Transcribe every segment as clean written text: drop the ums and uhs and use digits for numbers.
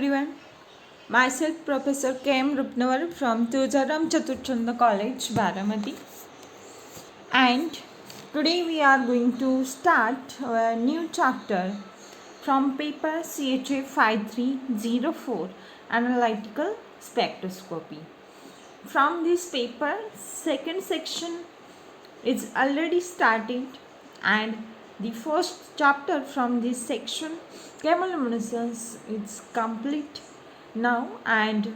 everyone. Myself Professor K.M. Rupnavar from Tujaram Chaturchanda College, Baramati. And today we are going to start a new chapter from paper CHA 5304 Analytical Spectroscopy. From this paper, second section is already started and the first chapter from this section chemiluminescence is complete now, and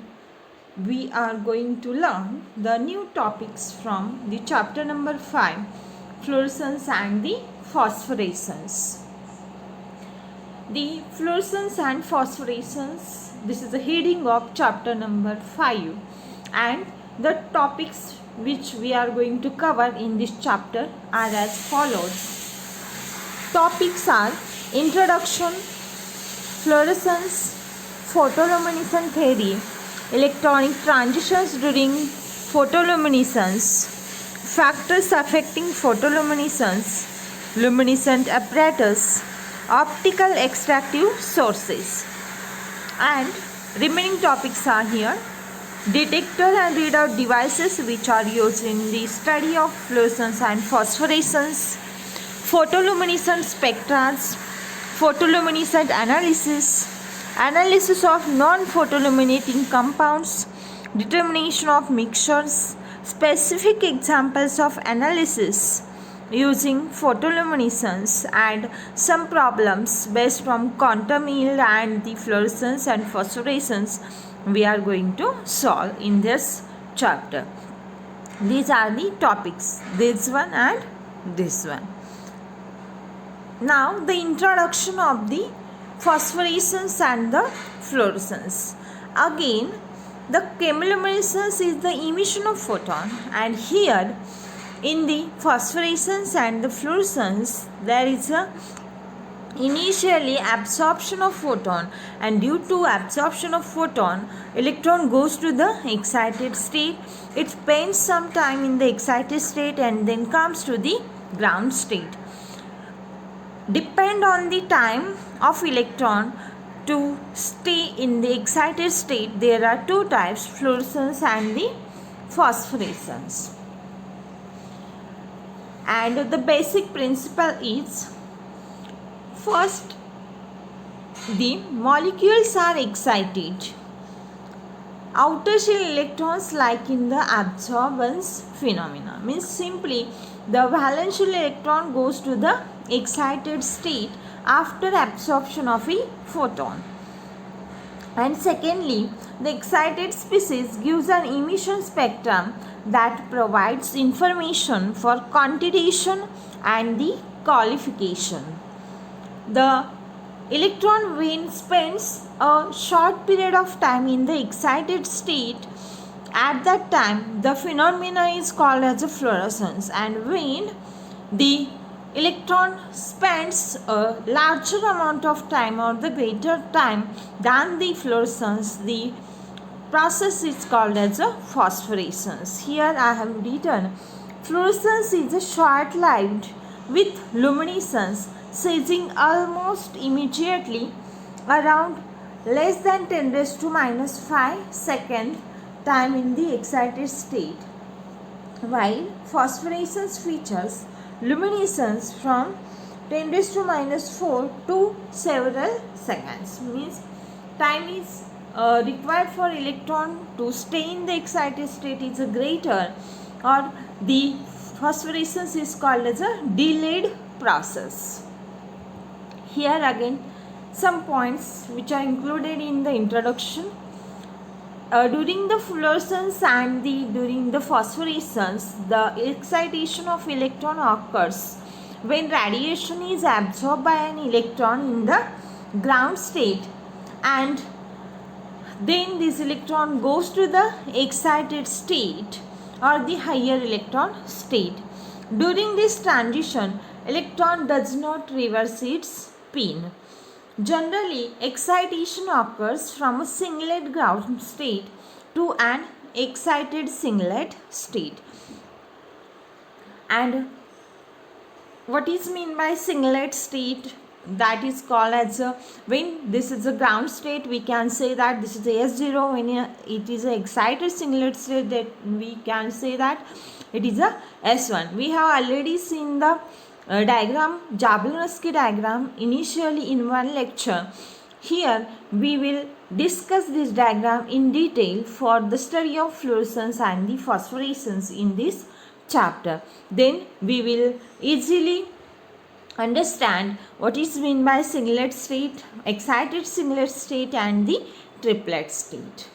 we are going to learn the new topics from the chapter number 5, fluorescence and the phosphorescence. The fluorescence and phosphorescence, this is the heading of chapter number 5, and the topics which we are going to cover in this chapter are as follows. Topics are introduction, fluorescence, photoluminescence theory, electronic transitions during photoluminescence, factors affecting photoluminescence, luminescent apparatus, optical extractive sources, and remaining topics are here. Detector and readout devices which are used in the study of fluorescence and phosphorescence, photoluminescent spectra, photoluminescent analysis, analysis of non-photoluminating compounds, determination of mixtures, specific examples of analysis using photoluminescence, and some problems based from quantum yield and the fluorescence and phosphorescence we are going to solve in this chapter. These are the topics, this one and this one. Now the introduction of the phosphorescence and the fluorescence. Again, the chemiluminescence is the emission of photon, and here in the phosphorescence and the fluorescence there is a initially absorption of photon, and due to absorption of photon, electron goes to the excited state. It spends some time in the excited state and then comes to the ground state. Depend on the time of electron to stay in the excited state, there are two types, fluorescence and the phosphorescence. And the basic principle is, first, the molecules are excited. Outer shell electrons, like in the absorbance phenomena, means simply the valence shell electron goes to the excited state after absorption of a photon. And secondly, the excited species gives an emission spectrum that provides information for quantitation and the qualification. The electron, when spends a short period of time in the excited state, at that time the phenomena is called as a fluorescence, and when the electron spends a larger amount of time or the greater time than the fluorescence, the process is called as a phosphorescence. Here I have written, fluorescence is a short-lived with luminescence ceasing almost immediately around less than 10 raised to minus 5 second time in the excited state, while phosphorescence features luminescence from 10 raised to minus 4 to several seconds, means time is required for electron to stay in the excited state is a greater, or the phosphorescence is called as a delayed process. Here again some points which are included in the introduction. During the fluorescence and during the phosphorescence, the excitation of electron occurs when radiation is absorbed by an electron in the ground state, and then this electron goes to the excited state or the higher electron state. During this transition, electron does not reverse its spin. Generally, excitation occurs from a singlet ground state to an excited singlet state. And what is meant by singlet state? that is called as when this is a ground state, we can say that this is the S0. When it is a excited singlet state, that we can say that it is a S1. We have already seen the diagram, Jablonski diagram, initially in one lecture. Here we will discuss this diagram in detail for the study of fluorescence and the phosphorescence in this chapter. Then we will easily understand what is meant by singlet state, excited singlet state and the triplet state.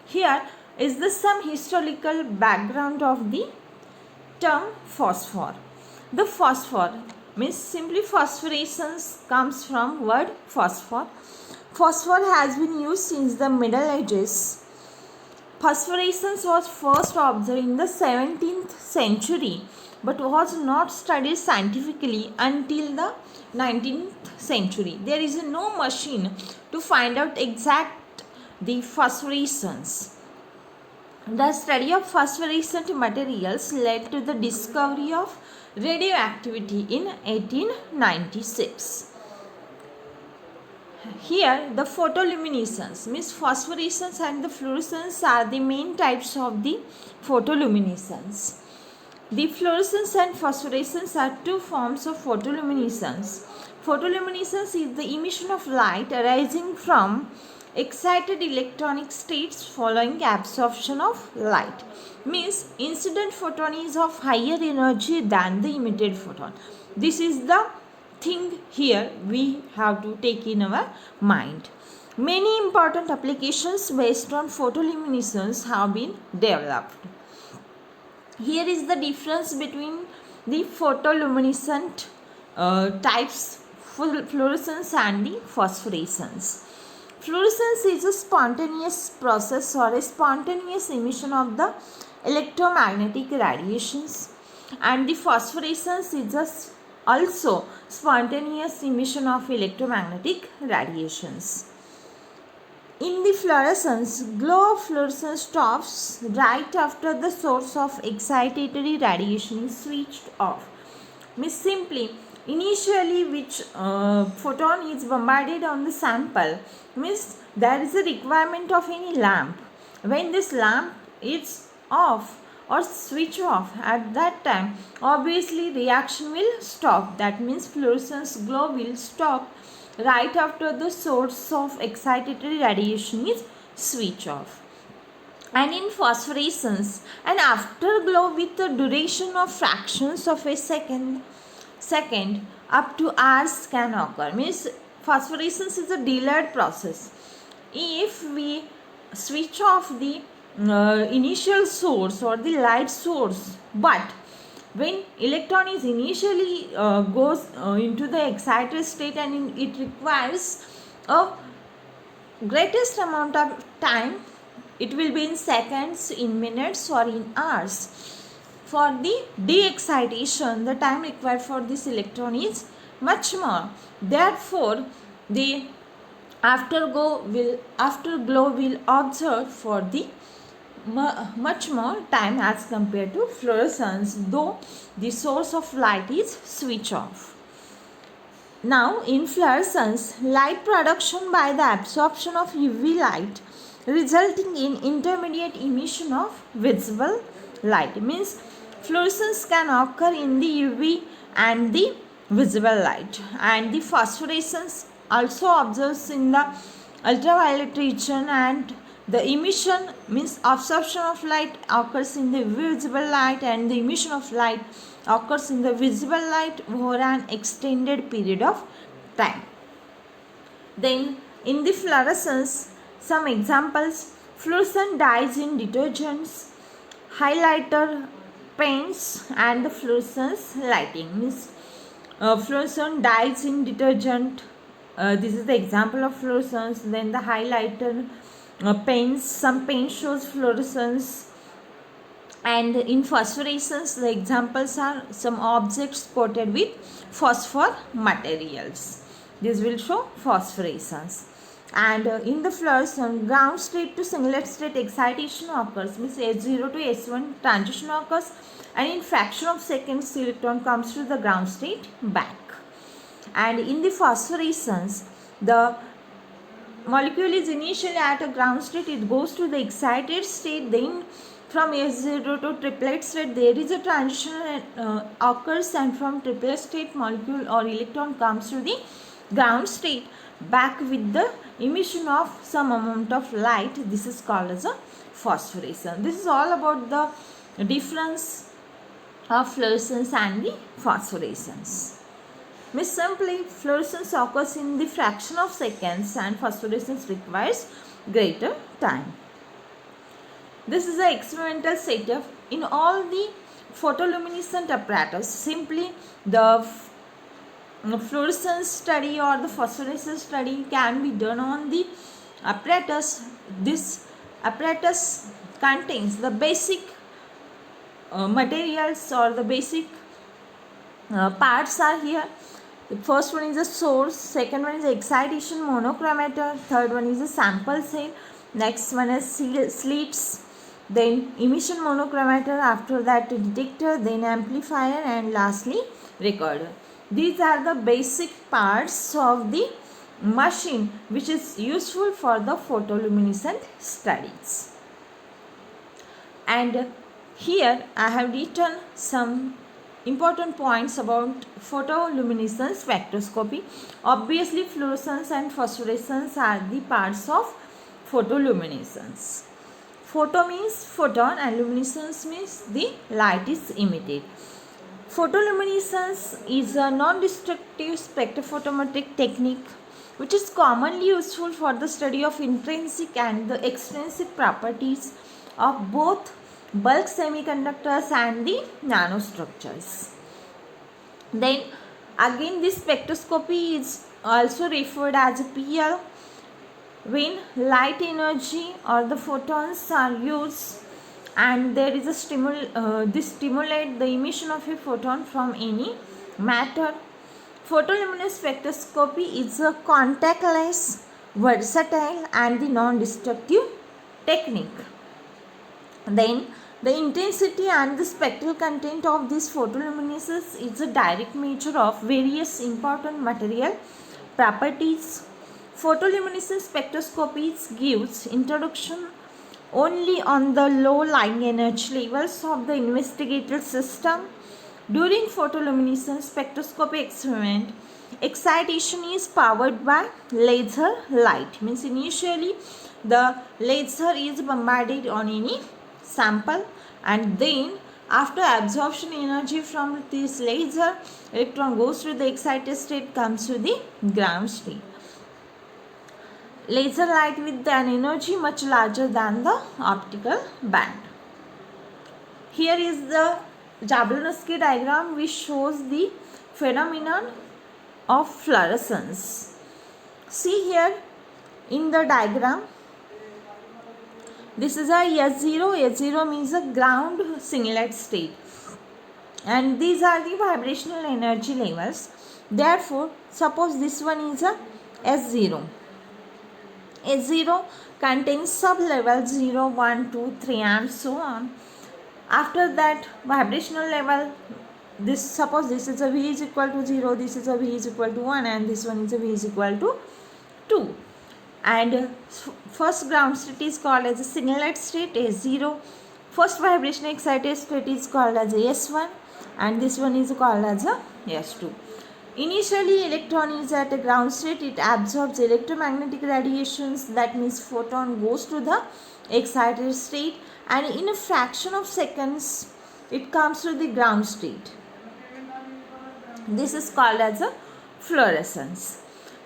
Here is the some historical background of the term phosphor. The phosphor means simply phosphorescence comes from word phosphor. Phosphor has been used since the Middle Ages. Phosphorescence was first observed in the 17th century but was not studied scientifically until the 19th century. There is no machine to find out exact the phosphorescence. The study of phosphorescent materials led to the discovery of radioactivity in 1896. Here the photoluminescence means phosphorescence and the fluorescence are the main types of the photoluminescence. The fluorescence and phosphorescence are two forms of photoluminescence. Photoluminescence is the emission of light arising from excited electronic states following absorption of light. Means incident photon is of higher energy than the emitted photon. This is the thing here we have to take in our mind. Many important applications based on photoluminescence have been developed. Here is the difference between the photoluminescent types, fluorescence and the phosphorescence. Fluorescence is a spontaneous process or a spontaneous emission of the electromagnetic radiations, and the phosphorescence is also spontaneous emission of electromagnetic radiations. In the fluorescence, glow of fluorescence stops right after the source of excitatory radiation is switched off. Means simply, initially which photon is bombarded on the sample, means there is a requirement of any lamp. When this lamp is off or switch off, at that time obviously reaction will stop. That means fluorescence glow will stop right after the source of excitatory radiation is switch off. And in phosphorescence, an afterglow with a duration of fractions of a second up to hours can occur. Means phosphorescence is a delayed process. If we switch off the initial source or the light source, but when electron is initially goes into the excited state and it requires a greatest amount of time, it will be in seconds, in minutes or in hours. For the de-excitation, the time required for this electron is much more. Therefore, the afterglow will observe for the much more time as compared to fluorescence, though the source of light is switched off. Now in fluorescence, light production by the absorption of UV light resulting in intermediate emission of visible light. Means fluorescence can occur in the UV and the visible light, and the phosphorescence also observes in the ultraviolet region, and the emission means absorption of light occurs in the visible light and the emission of light occurs in the visible light over an extended period of time. Then in the fluorescence, some examples: fluorescent dyes in detergents, highlighter paints, and the fluorescence lighting. Means fluorescent dyes in detergent, this is the example of fluorescence. Then the highlighter paints, some paint shows fluorescence. And in phosphorescence, the examples are some objects coated with phosphor materials. This will show phosphorescence. And in the fluorescence, ground state to singlet state excitation occurs, means S0 to S1 transition occurs, and in fraction of seconds electron comes to the ground state back. And in the phosphorescence, the molecule is initially at a ground state, it goes to the excited state, then from S0 to triplet state there is a transition occurs, and from triplet state molecule or electron comes to the ground state back with the emission of some amount of light. This is called as a phosphorescence. This is all about the difference of fluorescence and the phosphorescence. Means simply fluorescence occurs in the fraction of seconds and phosphorescence requires greater time. This is the experimental setup. In all the photoluminescent apparatus, simply the fluorescence study or the phosphorescence study can be done on the apparatus. This apparatus contains the basic materials or the basic parts are here. The first one is the source, second one is the excitation monochromator, third one is the sample cell, next one is slits, then emission monochromator, after that detector, then amplifier, and lastly recorder. These are the basic parts of the machine which is useful for the photoluminescent studies. And here I have written some important points about photoluminescence spectroscopy. Obviously fluorescence and phosphorescence are the parts of photoluminescence. Photo means photon and luminescence means the light is emitted. Photoluminescence is a non-destructive spectrophotometric technique which is commonly useful for the study of intrinsic and the extrinsic properties of both bulk semiconductors and the nanostructures. Then again this spectroscopy is also referred as a PL when light energy or the photons are used and there is a this stimulate the emission of a photon from any matter. Photoluminescence spectroscopy is a contactless, versatile and the non-destructive technique. Then the intensity and the spectral content of this photoluminescence is a direct measure of various important material properties. Photoluminescence spectroscopy gives introduction only on the low lying energy levels of the investigated system. During photoluminescence spectroscopy experiment, excitation is powered by laser light. Means initially the laser is bombarded on any sample and then after absorption energy from this laser, electron goes to the excited state, comes to the ground state. Laser light with an energy much larger than the optical band. Here is the Jablonski diagram which shows the phenomenon of fluorescence. See here in the diagram, this is a S0. S0 means a ground singlet state and these are the vibrational energy levels. Therefore, suppose this one is a S0. S0 contains sub-level 0, 1, 2, 3 and so on. After that vibrational level, this suppose this is a V is equal to 0, this is a V is equal to 1 and this one is a V is equal to 2. And first ground state is called as a singlet state S0. First vibration excited state is called as a S1 and this one is called as a S2. Initially electron is at a ground state, it absorbs electromagnetic radiations, that means photon goes to the excited state and in a fraction of seconds it comes to the ground state. This is called as a fluorescence.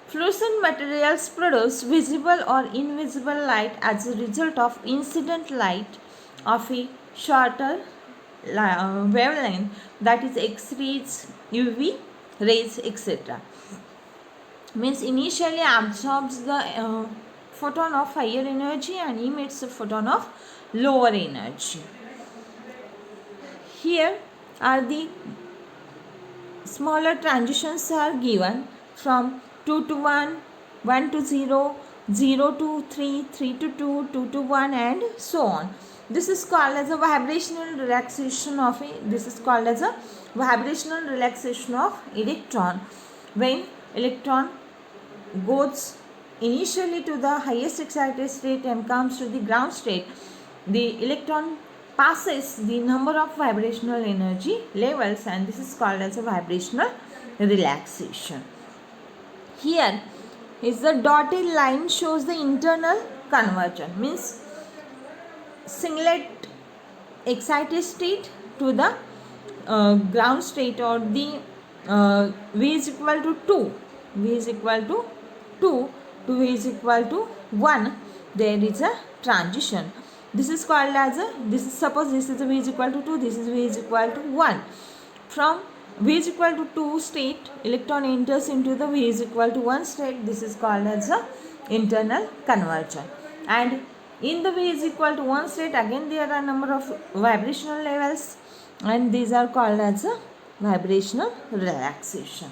Fluorescent materials produce visible or invisible light as a result of incident light of a shorter wavelength, that is X-rays, UV rays, etc. Means initially absorbs the photon of higher energy and emits a photon of lower energy. Here are the smaller transitions are given from 2 to 1, 1 to 0, 0 to 3, 3 to 2, 2 to 1 and so on. This is called as a vibrational relaxation of electron when electron goes initially to the highest excited state and comes to the ground state, the electron passes the number of vibrational energy levels, and this is called as a vibrational relaxation. Here is the dotted line shows the internal conversion, means singlet excited state to the ground state, or the V is equal to 2, V is equal to 2 to V is equal to 1, there is a transition. This is called as a, this is, suppose this is a V is equal to 2, this is V is equal to 1. From V is equal to 2 state, electron enters into the V is equal to 1 state. This is called as a internal conversion. And in the V is equal to 1 state, again there are number of vibrational levels, and these are called as a vibrational relaxation.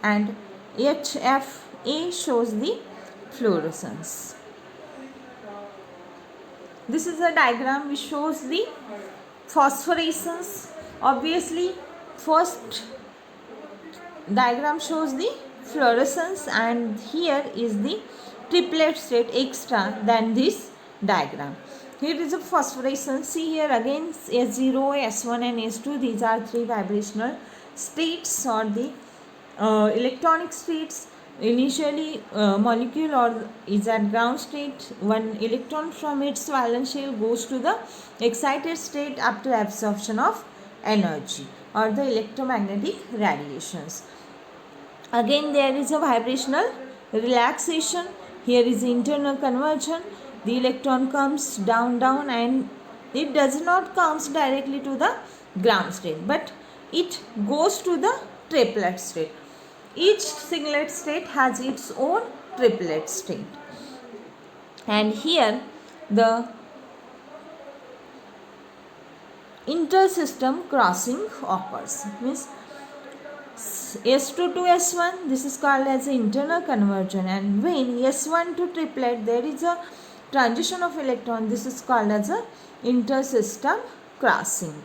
And HFA shows the fluorescence. This is a diagram which shows the phosphorescence. Obviously, first diagram shows the fluorescence, and here is the triplet state extra than this diagram. Here is a phosphorescence. See here again S0, S1 and S2. These are three vibrational states, or the electronic states. Initially molecule or is at ground state. One electron from its valence shell goes to the excited state after absorption of energy or the electromagnetic radiations. Again there is a vibrational relaxation. Here is the internal conversion. The electron comes down and it does not comes directly to the ground state, but it goes to the triplet state. Each singlet state has its own triplet state, and here the intersystem crossing occurs, means S2 to S1, this is called as internal conversion, and when S1 to triplet there is a transition of electron, this is called as a intersystem crossing.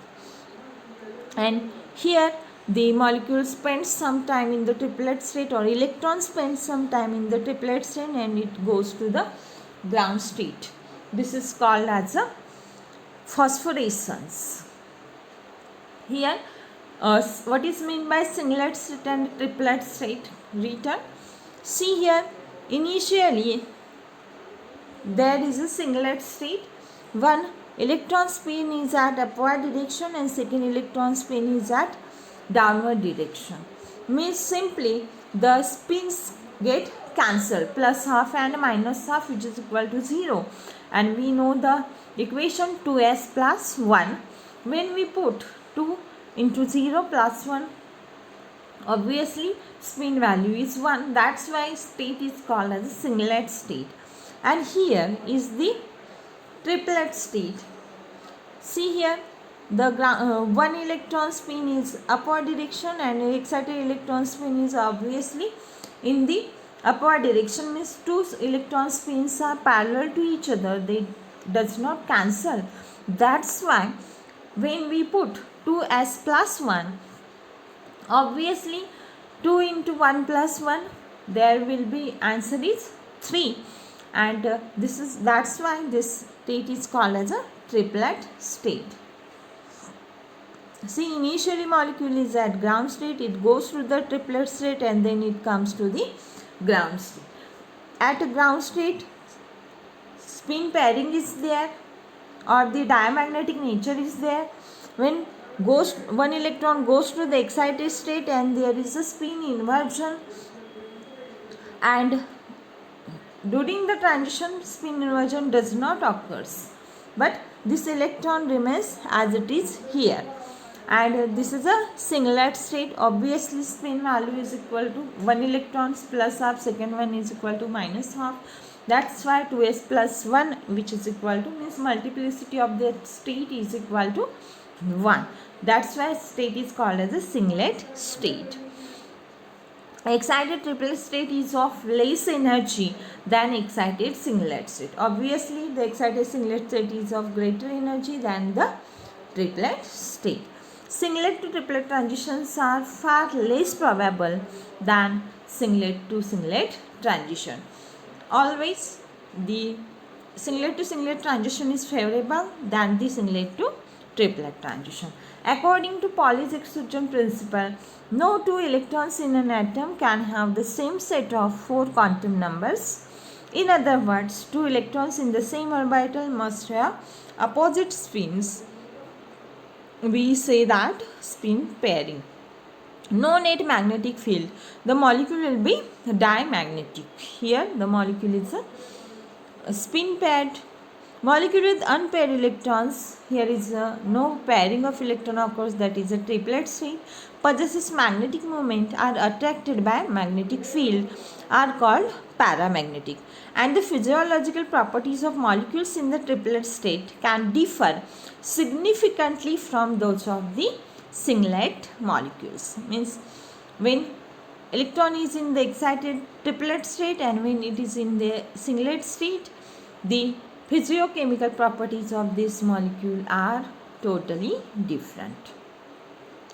And here the molecule spends some time in the triplet state, or electron spends some time in the triplet state, and it goes to the ground state. This is called as a phosphorescence. Here what is meant by singlet state and triplet state written? See here, initially there is a singlet state. One electron spin is at upward direction and second electron spin is at downward direction. Means simply the spins get cancelled, plus half and minus half, which is equal to 0, and we know the equation 2s plus 1. When we put 2 into 0 plus 1, obviously spin value is 1. That's why state is called as a singlet state. And here is the triplet state. See here, the one electron spin is upward direction and excited electron spin is obviously in the upward direction, means two electron spins are parallel to each other, they does not cancel. That's why when we put 2s plus 1, obviously 2 into 1 plus 1, there will be answer is 3, and that's why this state is called as a triplet state. See, initially molecule is at ground state, it goes to the triplet state and then it comes to the ground state. At ground state, spin pairing is there, or the diamagnetic nature is there. When one electron goes to the excited state and there is a spin inversion, and during the transition spin inversion does not occurs, but this electron remains as it is here. And this is a singlet state. Obviously spin value is equal to one electron plus half, second one is equal to minus half. That's why 2s plus 1, which is equal to, means multiplicity of the state is equal to 1. That's why state is called as a singlet state. Excited triplet state is of less energy than excited singlet state. Obviously the excited singlet state is of greater energy than the triplet state. Singlet to triplet transitions are far less probable than singlet to singlet transition. Always the singlet to singlet transition is favorable than the singlet to triplet transition. According to Pauli's exclusion principle, no two electrons in an atom can have the same set of 4 quantum numbers. In other words, two electrons in the same orbital must have opposite spins. We say that spin pairing. No net magnetic field. The molecule will be diamagnetic. Here the molecule is a spin paired molecule with unpaired electrons. Here is no pairing of electron occurs, that is a triplet state. Possesses magnetic moment, are attracted by magnetic field, are called paramagnetic. And the physiological properties of molecules in the triplet state can differ significantly from those of the singlet molecules. Means when electron is in the excited triplet state and when it is in the singlet state, the physiochemical properties of this molecule are totally different.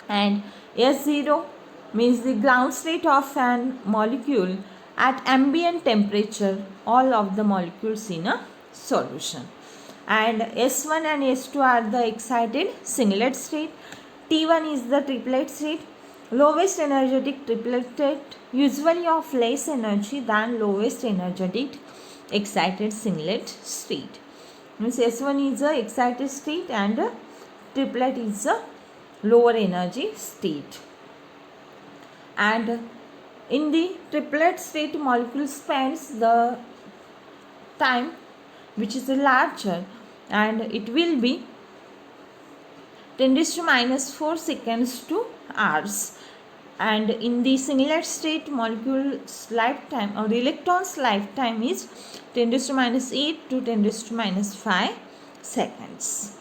And S0 means the ground state of an molecule at ambient temperature, all of the molecules in a solution. And S1 and S2 are the excited singlet state. T1 is the triplet state. Lowest energetic triplet state, usually of less energy than lowest energetic excited singlet state. Means S1 is a excited state and triplet is a lower energy state. And in the triplet state, molecule spends the time which is larger and it will be 10 to minus 4 seconds to hours. And in the singlet state, molecule's lifetime or the electron's lifetime is 10 to minus 8 to 10 to minus 5 seconds.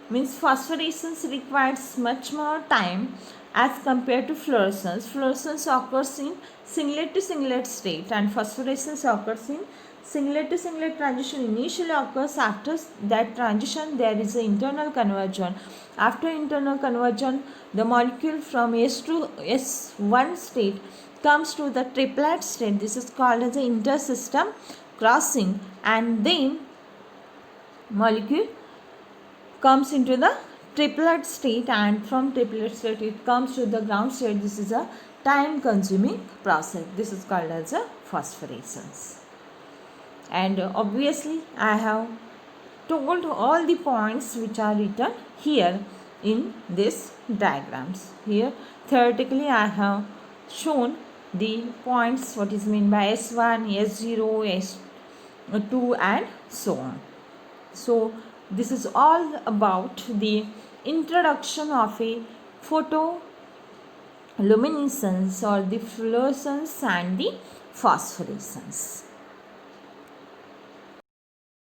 Means phosphorescence requires much more time as compared to fluorescence. Fluorescence occurs in singlet to singlet state and phosphorescence occurs in singlet to singlet transition. Initially occurs, after that transition there is an internal conversion. After internal conversion, the molecule from S to S1 state comes to the triplet state. This is called as the intersystem crossing, and then molecule comes into the triplet state, and from triplet state it comes to the ground state. This is a time consuming process. This is called as a phosphorescence. And obviously I have told all the points which are written here in this diagrams. Here theoretically I have shown the points, what is meant by S1, S0, S2 and so on. So this is all about the introduction of a photoluminescence or the fluorescence and the phosphorescence.